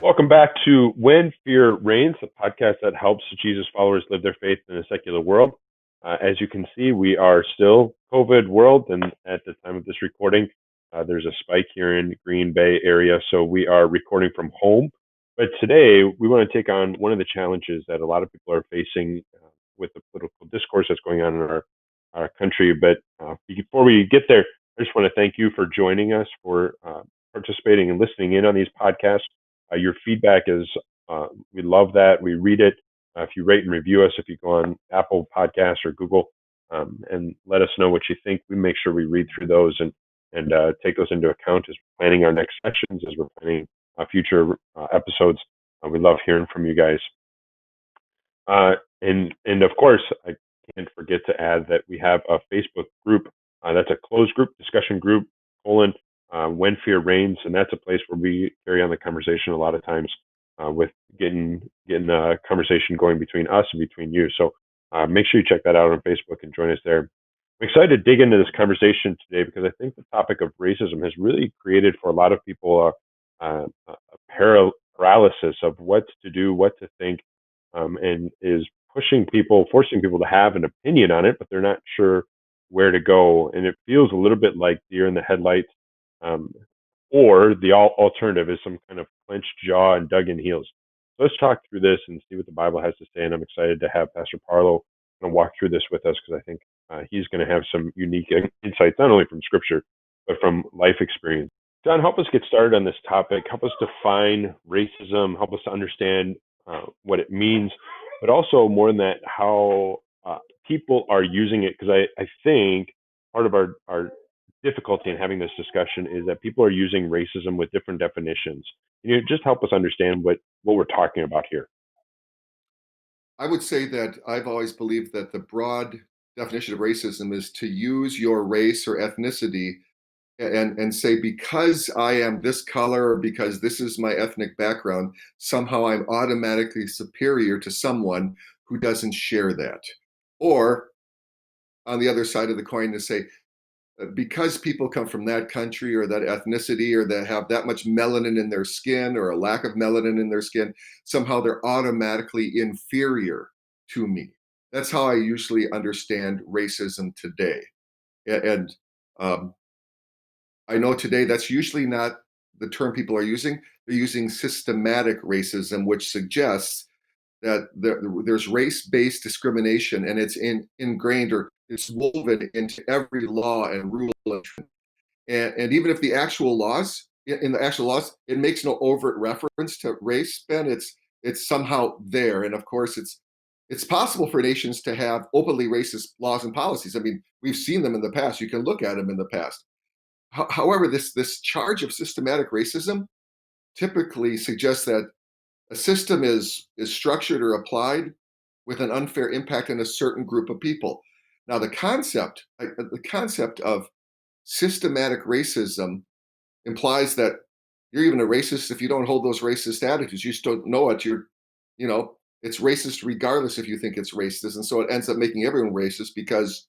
Welcome back to When Fear Reigns, a podcast that helps Jesus followers live their faith in a secular world. As you can see, we are still COVID world, and at the time of this recording, there's a spike here in Green Bay area, so we are recording from home. But today, we want to take on one of the challenges that a lot of people are facing with the political discourse that's going on in our country. But before we get there, I just want to thank you for joining us, for participating and listening in on these podcasts. Your feedback is, we love that. We read it. If you rate and review us, if you go on Apple Podcasts or Google, and let us know what you think, we make sure we read through those and take those into account as we're planning our next sessions, as we're planning future episodes. We love hearing from you guys. And of course, I can't forget to add that we have a Facebook group. That's a closed group, discussion group, When Fear Reigns, and that's a place where we carry on the conversation a lot of times with getting a conversation going between us and between you. So make sure you check that out on Facebook and join us there. I'm excited to dig into this conversation today because I think the topic of racism has really created for a lot of people a paralysis of what to do, what to think, and is forcing people to have an opinion on it, but they're not sure where to go. And it feels a little bit like deer in the headlights, um, or the alternative is some kind of clenched jaw and dug in heels. So let's talk through this and see what the Bible has to say. And I'm excited to have Pastor Parlow kind of walk through this with us because I think he's going to have some unique insights, not only from Scripture, but from life experience. John, help us get started on this topic. Help us define racism. Help us to understand what it means, but also more than that, how people are using it. Because I think part of our difficulty in having this discussion is that people are using racism with different definitions. Just help us understand what we're talking about here. I would say that I've always believed that the broad definition of racism is to use your race or ethnicity and say, because I am this color or because this is my ethnic background, somehow I'm automatically superior to someone who doesn't share that. Or on the other side of the coin, to say, because people come from that country or that ethnicity or that have that much melanin in their skin or a lack of melanin in their skin, somehow they're automatically inferior to me. That's how I usually understand racism today. And I know today that's usually not the term people are using. They're using systematic racism, which suggests that there's race-based discrimination, and it's ingrained or it's woven into every law and rule. And even if the actual laws, in the actual laws, it makes no overt reference to race, Ben, it's somehow there. And of course, it's possible for nations to have openly racist laws and policies. I mean, we've seen them in the past. You can look at them in the past. However, this charge of systematic racism typically suggests that a system is structured or applied with an unfair impact on a certain group of people. Now, the concept of systematic racism implies that you're even a racist if you don't hold those racist attitudes. You just don't know it. It's racist regardless if you think it's racist. And so it ends up making everyone racist because,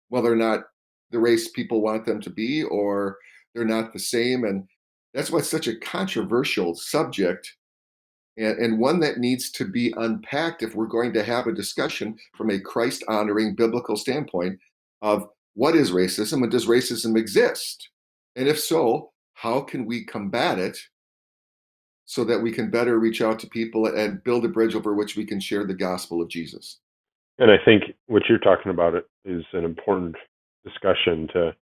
well, they're not the race people want them to be, or they're not the same. And that's why it's such a controversial subject, and one that needs to be unpacked if we're going to have a discussion from a Christ honoring biblical standpoint of what is racism and does racism exist? And if so, how can we combat it so that we can better reach out to people and build a bridge over which we can share the gospel of Jesus? And I think what you're talking about is an important discussion to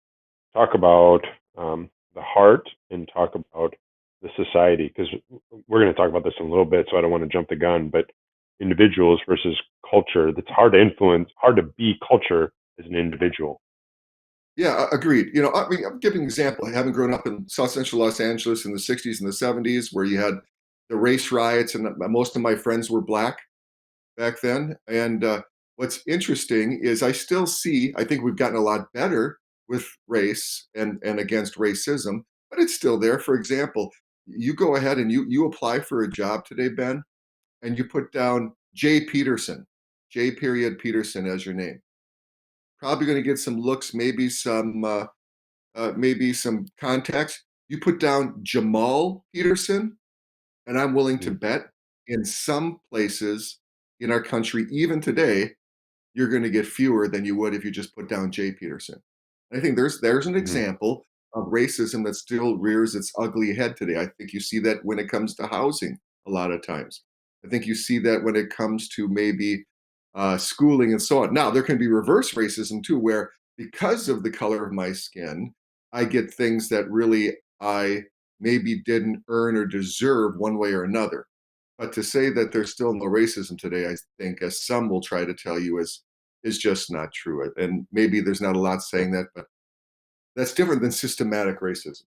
talk about the heart and talk about the society, because we're going to talk about this in a little bit, so I don't want to jump the gun, but individuals versus culture, that's hard to influence, hard to be culture as an individual. Yeah, agreed. I mean, I'm giving an example. Having grown up in South Central Los Angeles in the 60s and the 70s, where you had the race riots, and most of my friends were Black back then. And what's interesting is I think we've gotten a lot better with race and against racism, but it's still there. For example, you go ahead and you apply for a job today, Ben, and you put down J. Peterson, J. period Peterson as your name. Probably going to get some looks, maybe some contacts. You put down Jamal Peterson, And I'm willing to Mm-hmm. bet in some places in our country, even today, you're going to get fewer than you would if you just put down Jay Peterson. I think there's an Mm-hmm. example of racism that still rears its ugly head today. I think you see that when it comes to housing a lot of times. I think you see that when it comes to maybe schooling and so on. Now there can be reverse racism too, where because of the color of my skin, I get things that really I maybe didn't earn or deserve one way or another. But to say that there's still no racism today, I think, as some will try to tell you, is just not true. And maybe there's not a lot Yeah. saying that, but that's different than systematic racism.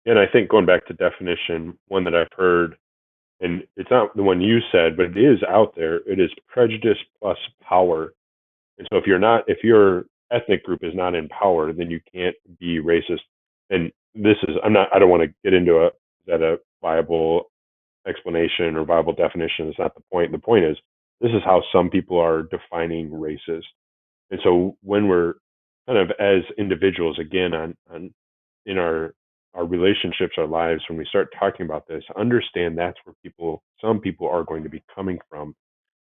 And I think going back to definition, one that I've heard, and it's not the one you said, but it is out there. It is prejudice plus power. And so if your ethnic group is not in power, then you can't be racist. And I don't want to get into is that a viable explanation or viable definition. It's not the point. The point is, this is how some people are defining racist. And so when we're kind of as individuals, again, in our relationships, our lives, when we start talking about this, understand that's where some people are going to be coming from,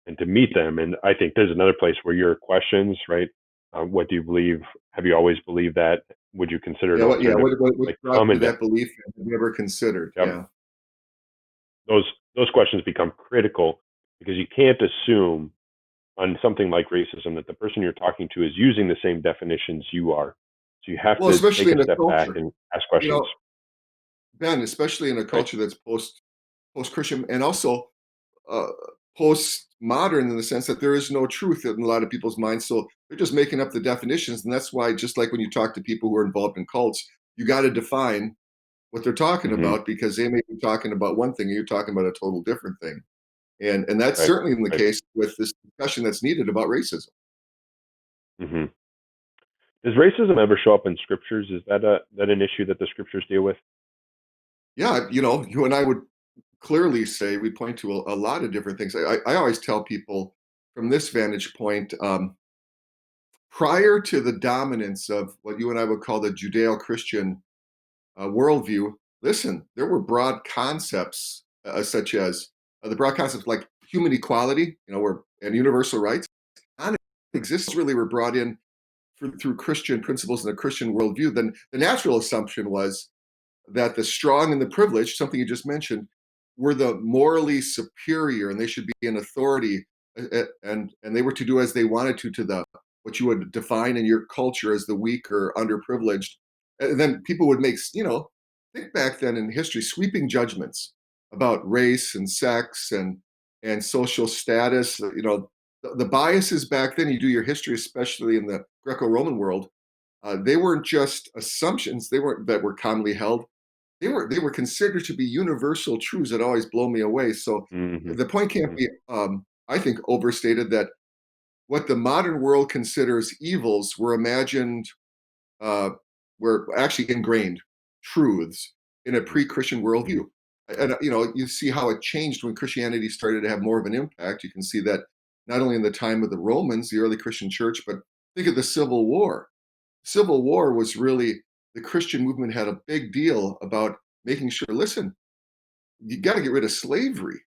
and to meet them. And I think there's another place where your questions, right? What do you believe? Have you always believed that? Would you consider an Yeah, alternative? what Like brought come you to into that belief? Have you ever considered? yep, Yeah. those questions become critical because you can't assume on something like racism that the person you're talking to is using the same definitions you are. So you have Well, to take especially a in a step back culture, and ask you questions, know, Ben, especially in a right? culture that's post Christian and also uh, postmodern in the sense that there is no truth in a lot of people's minds. So they're just making up the definitions. And that's why, just like when you talk to people who are involved in cults, you got to define what they're talking Mm-hmm. about because they may be talking about one thing and you're talking about a total different thing. And that's Right, certainly the right. case with this discussion that's needed about racism. Mm-hmm. Does racism ever show up in scriptures? Is that an issue that the scriptures deal with? Yeah, you and I would clearly say we point to a lot of different things. I always tell people from this vantage point, prior to the dominance of what you and I would call the Judeo-Christian worldview, listen, there were broad concepts such as the broad concepts like human equality, and universal rights, non exists really were brought in through Christian principles and a Christian worldview. Then the natural assumption was that the strong and the privileged, something you just mentioned, were the morally superior and they should be in authority and they were to do as they wanted to the what you would define in your culture as the weak or underprivileged. And then people would make, think back then in history, sweeping judgments about race and sex and social status. The biases back then, you do your history, especially in the Greco-Roman world, they weren't just assumptions, they weren't that were commonly held, they were considered to be universal truths that always blow me away. So Mm-hmm. the point can't Mm-hmm. be, I think, overstated that what the modern world considers evils were imagined, uh, were actually ingrained truths in a pre-Christian Mm-hmm. worldview. And you see how it changed when Christianity started to have more of an impact. You can see that not only in the time of the Romans, the early Christian church, but think of the Civil War. Civil War was really the Christian movement had a big deal about making sure, listen, you got to get rid of slavery.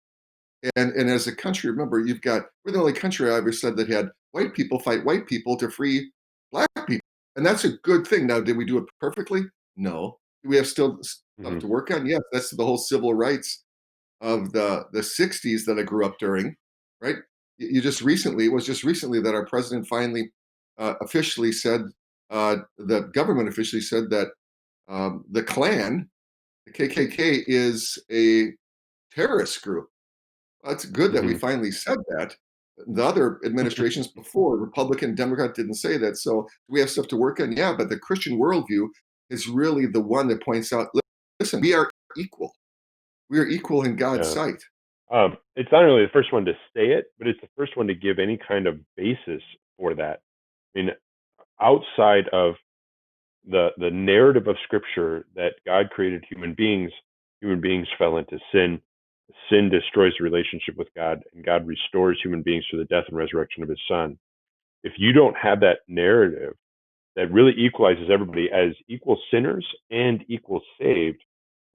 And as a country, remember, we're the only country I ever said that had white people fight white people to free black people. And that's a good thing. Now, did we do it perfectly? No. Do we have still stuff Mm-hmm. to work on? Yes, that's the whole civil rights of the 60s that I grew up during, right? You just recently, it was just recently that our president finally officially said, the government officially said that the Klan, the KKK, is a terrorist group. Well, it's good that we Mm-hmm. finally said that. The other administrations before, Republican, Democrat, didn't say that. So we have stuff to work on. Yeah, but the Christian worldview is really the one that points out, listen, we are equal. We are equal in God's Yeah. sight. It's not only the first one to say it, but it's the first one to give any kind of basis for that. I mean, outside of the narrative of Scripture that God created human beings fell into sin. Sin destroys the relationship with God, and God restores human beings through the death and resurrection of His Son. If you don't have that narrative that really equalizes everybody as equal sinners and equal saved,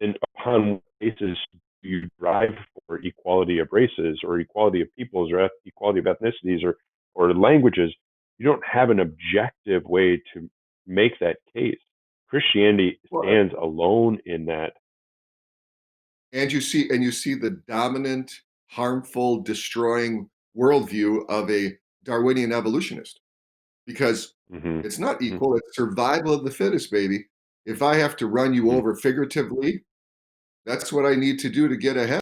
then upon what cases do you drive for equality of races or equality of peoples or equality of ethnicities or languages? You don't have an objective way to make that case. Christianity Well, stands alone in that. and you see the dominant, harmful, destroying worldview of a Darwinian evolutionist, because Hmm. it's not Hmm. equal. It's survival of the fittest, baby. If I have to run you Hmm. over figuratively, that's what I need to do to get ahead.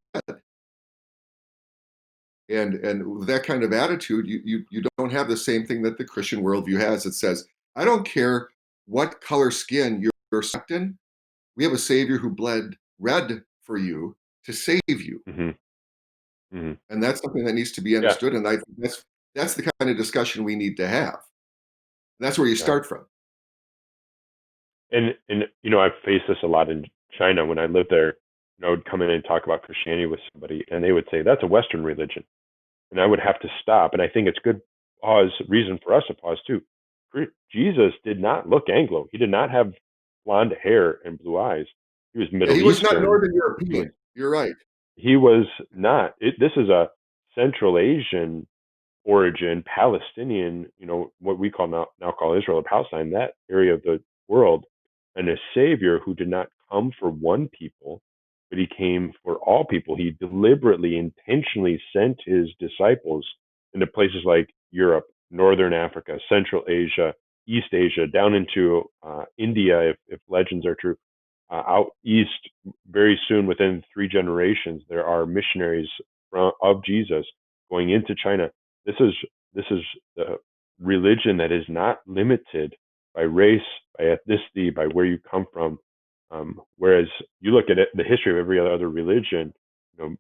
And with that kind of attitude, you don't have the same thing that the Christian worldview has. It says, I don't care what color skin you're sucked in. We have a Savior who bled red for you to save you, Hmm. Hmm. and that's something that needs to be Yeah. understood. And I think that's the kind of discussion we need to have. And that's where you Yeah. start from. And I've faced this a lot in China when I lived there. I would come in and talk about Christianity with somebody, and they would say that's a Western religion, and I would have to stop. And I think it's good reason for us to pause too. Jesus did not look Anglo. He did not have blonde hair and blue eyes. He was Yeah, Middle he was not Eastern. Northern He was European. You're right. he was not. This is a Central Asian origin, Palestinian, what we now call Israel or Palestine, that area of the world, and a savior who did not come for one people, but he came for all people. He deliberately, intentionally sent his disciples into places like Europe, Northern Africa, Central Asia, East Asia, down into India, if legends are true. Out east, very soon, within 3 generations, there are missionaries of Jesus going into China. This is the religion that is not limited by race, by ethnicity, by where you come from. Whereas you look at the history of every other religion, you know,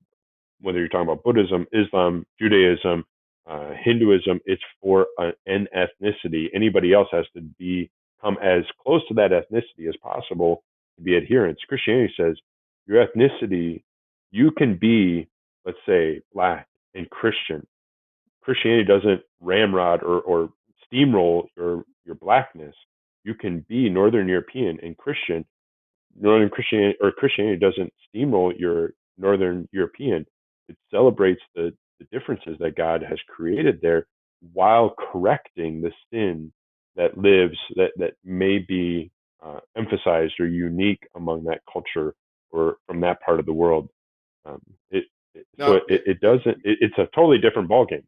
whether you're talking about Buddhism, Islam, Judaism, Hinduism, it's for an ethnicity. Anybody else has to come as close to that ethnicity as possible to be adherents. Christianity says your ethnicity, you can be, let's say, black and Christian. Christianity doesn't ramrod or steamroll your blackness. You can be Northern European and Christian. Northern Christianity or Christianity doesn't steamroll your Northern European. It celebrates the differences that God has created there while correcting the sin that may be emphasized or unique among that culture or from that part of the world. Um, it, so Now, it doesn't. It's a totally different ballgame.